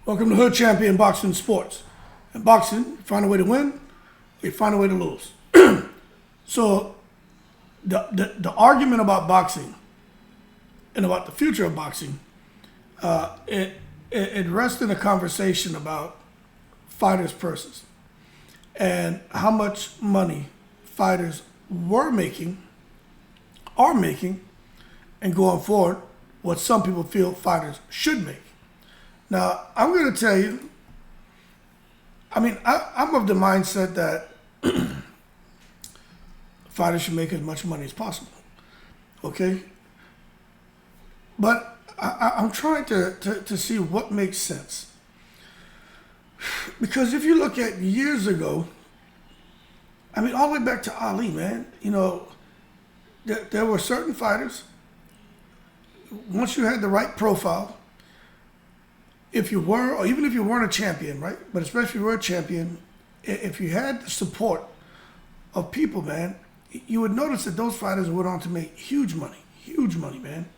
Welcome to Hood Champion Boxing Sports. In boxing, you find a way to win, you find a way to lose. So the argument about boxing and about the future of boxing, it rests in a conversation about fighters' purses and how much money fighters were making, are making, and going forward, what some people feel fighters should make. Now, I'm going to tell you, I'm of the mindset that fighters should make as much money as possible, okay? But I'm trying to see what makes sense. Because if you look at years ago, all the way back to Ali, man, there were certain fighters, once you had the right profile, if you were, or even if you weren't a champion, right? But especially if you were a champion, if you had the support of people, man, you would notice that those fighters went on to make huge money, man.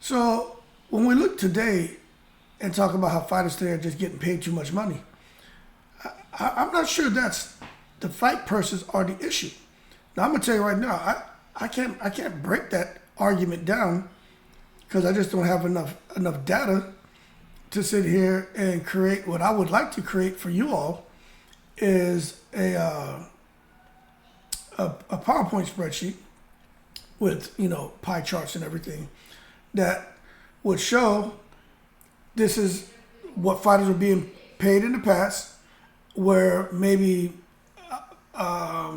So when we look today and talk about how fighters today are just getting paid too much money, I'm not sure that's the fight purses are the issue. Now I'm gonna tell you right now, I can't break that argument down because I just don't have enough data to sit here and create what I would like to create for you all is a PowerPoint spreadsheet with pie charts and everything that would show this is what fighters were being paid in the past, where maybe a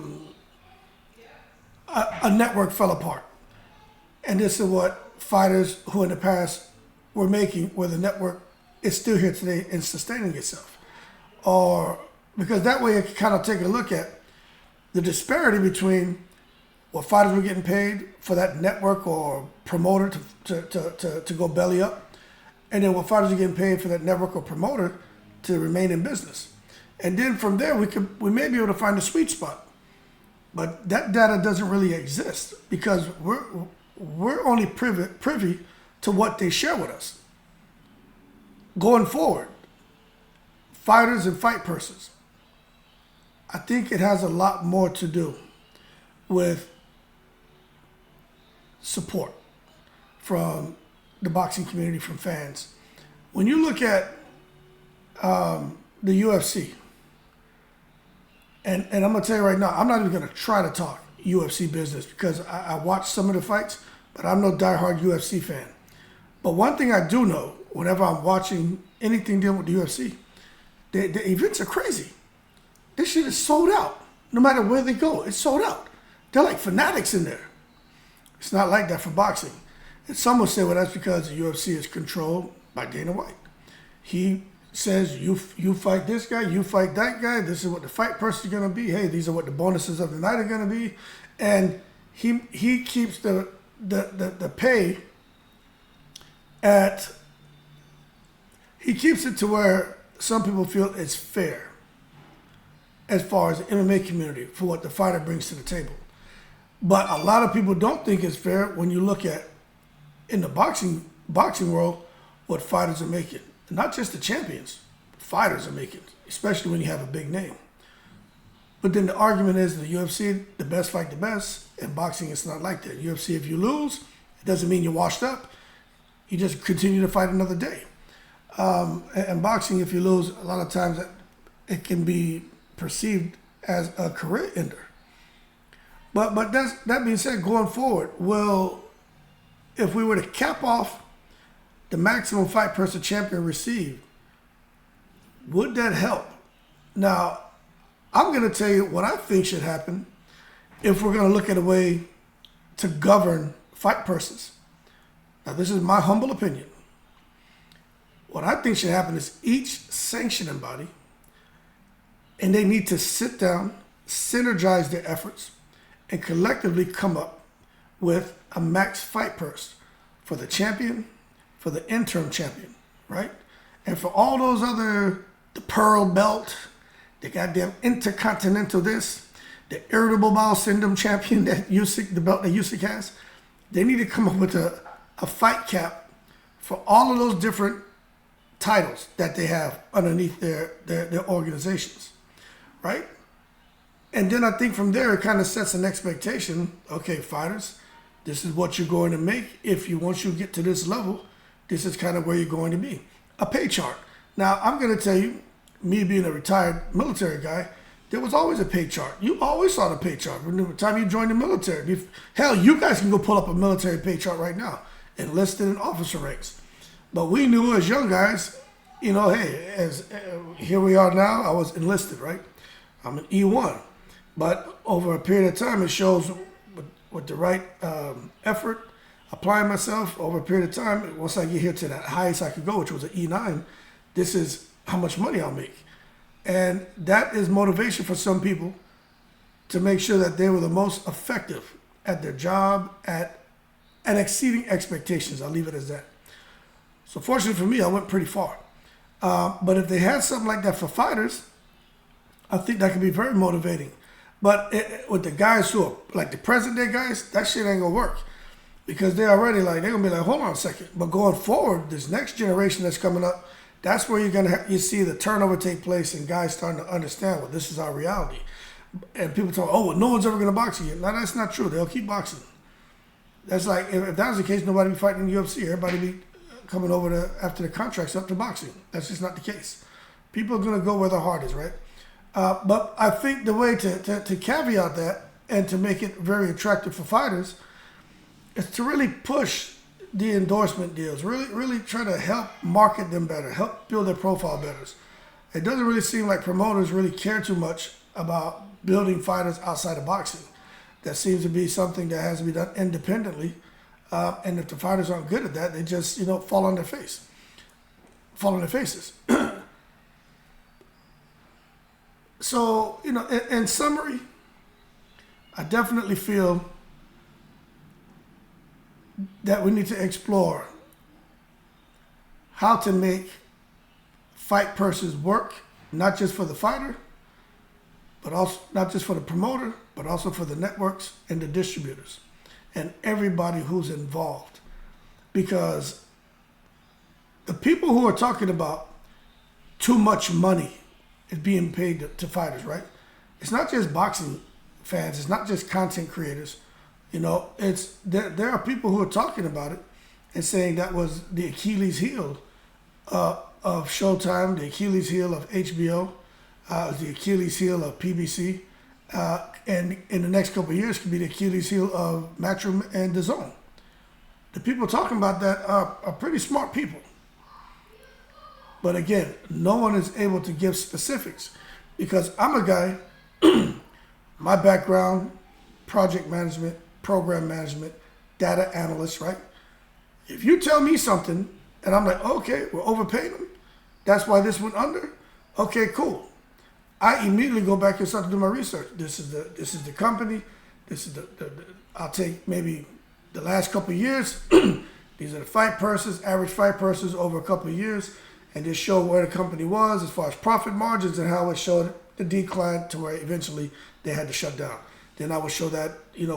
network fell apart, and this is what fighters who in the past were making, where the network is still here today and sustaining itself. Or because that way it can kind of take a look at the disparity between what fighters were getting paid for that network or promoter to go belly up, and then what fighters are getting paid for that network or promoter to remain in business. And then from there we may be able to find a sweet spot. But that data doesn't really exist because we're only privy to what they share with us. Going forward, fighters and fight purses, I think it has a lot more to do with support from the boxing community, from fans. When you look at the UFC, and I'm going to tell you right now, I'm not even going to try to talk UFC business because I watch some of the fights, but I'm no diehard UFC fan. But one thing I do know, whenever I'm watching anything dealing with the UFC, the events are crazy. This shit is sold out. No matter where they go, it's sold out. They're like fanatics in there. It's not like that for boxing. And some will say, well, that's because the UFC is controlled by Dana White. He says, you fight this guy, you fight that guy, this is what the fight person is going to be. Hey, these are what the bonuses of the night are going to be. And he keeps the pay at, he keeps it to where some people feel it's fair as far as the MMA community for what the fighter brings to the table. But a lot of people don't think it's fair when you look at, in the boxing world, what fighters are making. Not just the champions, fighters are making, especially when you have a big name. But then the argument is in the UFC, the best fight the best. In boxing, it's not like that. UFC, if you lose, it doesn't mean you're washed up. You just continue to fight another day. And boxing, if you lose, a lot of times it can be perceived as a career ender. But that being said, going forward, well, if we were to cap off the maximum fight person champion received, would that help? Now, I'm going to tell you what I think should happen if we're going to look at a way to govern fight purses. Now, this is my humble opinion. What I think should happen is each sanctioning body, and they need to sit down, synergize their efforts, and collectively come up with a max fight purse for the champion, for the interim champion, right? And for all those other, the Pearl Belt, the goddamn Intercontinental this, the Irritable Bowel Syndrome champion that Usyk, the belt that Usyk has, they need to come up with a fight cap for all of those different titles that they have underneath their organizations, right? And then I think from there it kind of sets an expectation. Okay, fighters, this is what you're going to make. If you once you get to this level, this is kind of where you're going to be. A pay chart. Now I'm going to tell you, me being a retired military guy, there was always a pay chart. You always saw the pay chart when the time you joined the military. Hell, you guys can go pull up a military pay chart right now, enlisted in officer ranks. But we knew as young guys, you know, hey, here we are now. I was enlisted, right? I'm an E1. But over a period of time, it shows with the right effort, applying myself over a period of time, once I get here to the highest I could go, which was an E9, this is how much money I'll make. And that is motivation for some people to make sure that they were the most effective at their job and exceeding expectations. I'll leave it as that. So fortunately for me, I went pretty far. But if they had something like that for fighters, I think that could be very motivating. But with the guys who are like the present day guys, that shit ain't gonna work. Because they're already like, they're gonna be like, hold on a second. But going forward, this next generation that's coming up, that's where you see the turnover take place and guys starting to understand, well, this is our reality. And people talk, oh, well, no one's ever gonna box again. No, that's not true. They'll keep boxing. That's like, if that was the case, nobody would be fighting in the UFC. Everybody would be coming over after the contract's up to boxing. That's just not the case. People are gonna go where their heart is, right? But I think the way to caveat that and to make it very attractive for fighters is to really push the endorsement deals, really try to help market them better, help build their profile better. It doesn't really seem like promoters really care too much about building fighters outside of boxing. That seems to be something that has to be done independently. And if the fighters aren't good at that, they just, fall on their faces. So, in summary, I definitely feel that we need to explore how to make fight purses work, not just for the fighter, but also not just for the promoter, but also for the networks and the distributors and everybody who's involved. Because the people who are talking about too much money is being paid to fighters, right? It's not just boxing fans. It's not just content creators. There are people who are talking about it and saying that was the Achilles heel of Showtime, the Achilles heel of HBO, the Achilles heel of PBC, and in the next couple of years could be the Achilles heel of Matchroom and DAZN. The people talking about that are pretty smart people. But again, no one is able to give specifics because I'm a guy, my background, project management, program management, data analyst, right? If you tell me something and I'm like, okay, we're overpaying them, that's why this went under, okay, cool. I immediately go back and start to do my research. This is the company, this is the I'll take maybe the last couple of years, these are the fight purses, average fight purses over a couple of years, and just show where the company was as far as profit margins and how it showed the decline to where eventually they had to shut down. Then I would show that,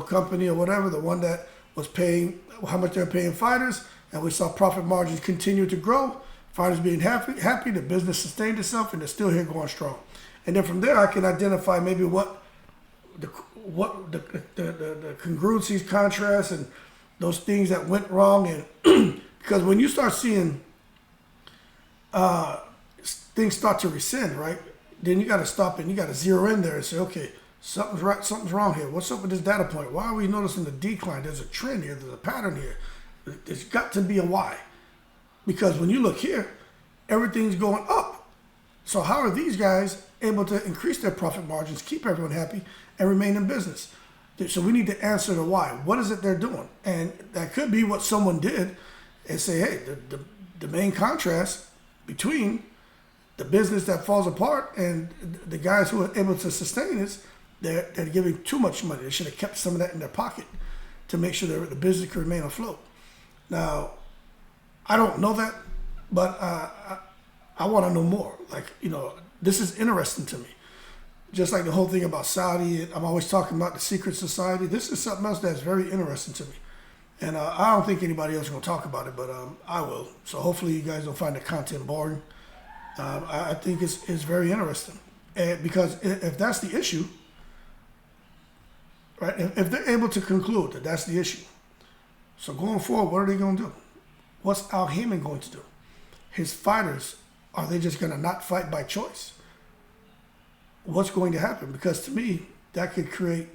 company or whatever, the one that was paying, how much they're paying fighters, and we saw profit margins continue to grow, fighters being happy, the business sustained itself, and they're still here going strong. And then from there, I can identify maybe what the congruencies, contrasts, and those things that went wrong. And because when you start seeing things start to rescind, right? Then you got to stop and you got to zero in there and say, okay, something's right, something's wrong here. What's up with this data point? Why are we noticing the decline? There's a trend here. There's a pattern here. There's got to be a why. Because when you look here, everything's going up. So how are these guys able to increase their profit margins, keep everyone happy, and remain in business? So we need to answer the why. What is it they're doing? And that could be what someone did and say, hey, the main contrast between the business that falls apart and the guys who are able to sustain this, they're giving too much money. They should have kept some of that in their pocket to make sure that the business could remain afloat. Now, I don't know that, but I want to know more. This is interesting to me. Just like the whole thing about Saudi, I'm always talking about the secret society. This is something else that's very interesting to me. And I don't think anybody else is going to talk about it, but I will. So hopefully you guys don't find the content boring. I think it's very interesting. And because if that's the issue, right, if they're able to conclude that that's the issue, so going forward, what are they going to do? What's Al Heyman going to do? His fighters, are they just going to not fight by choice? What's going to happen? Because to me, that could create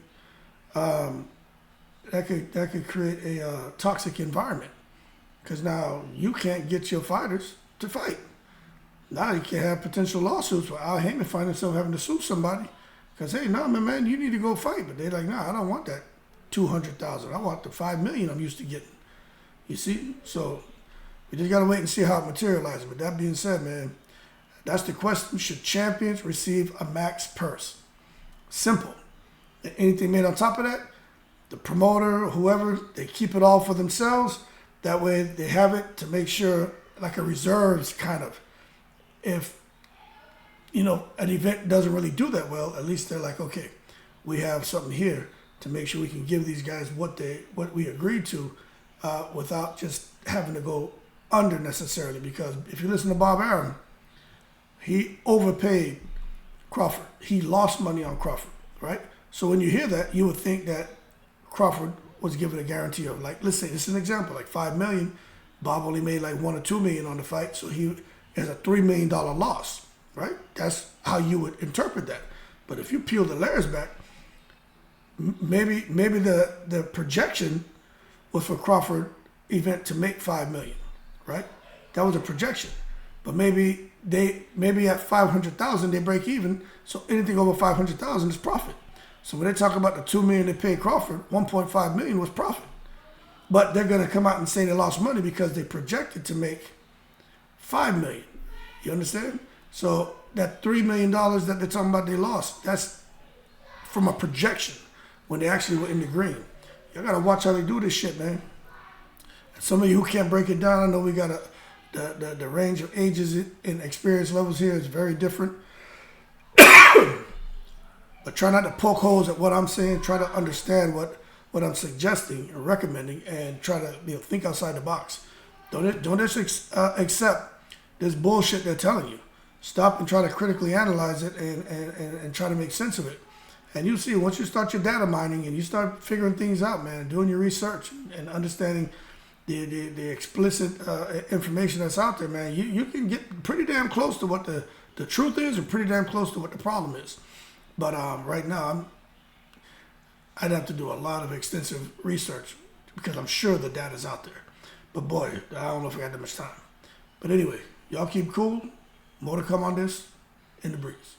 that could create a toxic environment. Because now you can't get your fighters to fight. Now you can have potential lawsuits where Al Heyman find himself having to sue somebody. Because, hey, no, man, you need to go fight. But they're like, no, I don't want that $200,000. I want the $5 million I'm used to getting. You see? So we just got to wait and see how it materializes. But that being said, man, that's the question. Should champions receive a max purse? Simple. Anything made on top of that, the promoter, whoever, they keep it all for themselves. That way they have it to make sure, like a reserves kind of. If, an event doesn't really do that well, at least they're like, okay, we have something here to make sure we can give these guys what we agreed to without just having to go under necessarily. Because if you listen to Bob Arum, he overpaid Crawford. He lost money on Crawford, right? So when you hear that, you would think that Crawford was given a guarantee of, like, let's say, this is an example, like $5 million. Bob only made like $1 or $2 million on the fight, so he has a $3 million loss, right? That's how you would interpret that. But if you peel the layers back, maybe the projection was for Crawford event to make $5 million, right? That was a projection. But maybe at 500,000 they break even, so anything over 500,000 is profit. So when they talk about the $2 million they paid Crawford, 1.5 million was profit. But they're gonna come out and say they lost money because they projected to make $5 million. You understand? So that $3 million that they're talking about they lost, that's from a projection when they actually were in the green. You gotta watch how they do this shit, man. And some of you who can't break it down, I know we got the range of ages and experience levels here is very different. But try not to poke holes at what I'm saying. Try to understand what I'm suggesting and recommending, and try to think outside the box. Don't just accept this bullshit they're telling you. Stop and try to critically analyze it and try to make sense of it. And you'll see, once you start your data mining and you start figuring things out, man, doing your research and understanding the explicit information that's out there, man, you can get pretty damn close to what the truth is and pretty damn close to what the problem is. But right now, I'd have to do a lot of extensive research because I'm sure the data's out there. But boy, I don't know if I got that much time. But anyway, y'all keep cool. More to come on this in the breeze.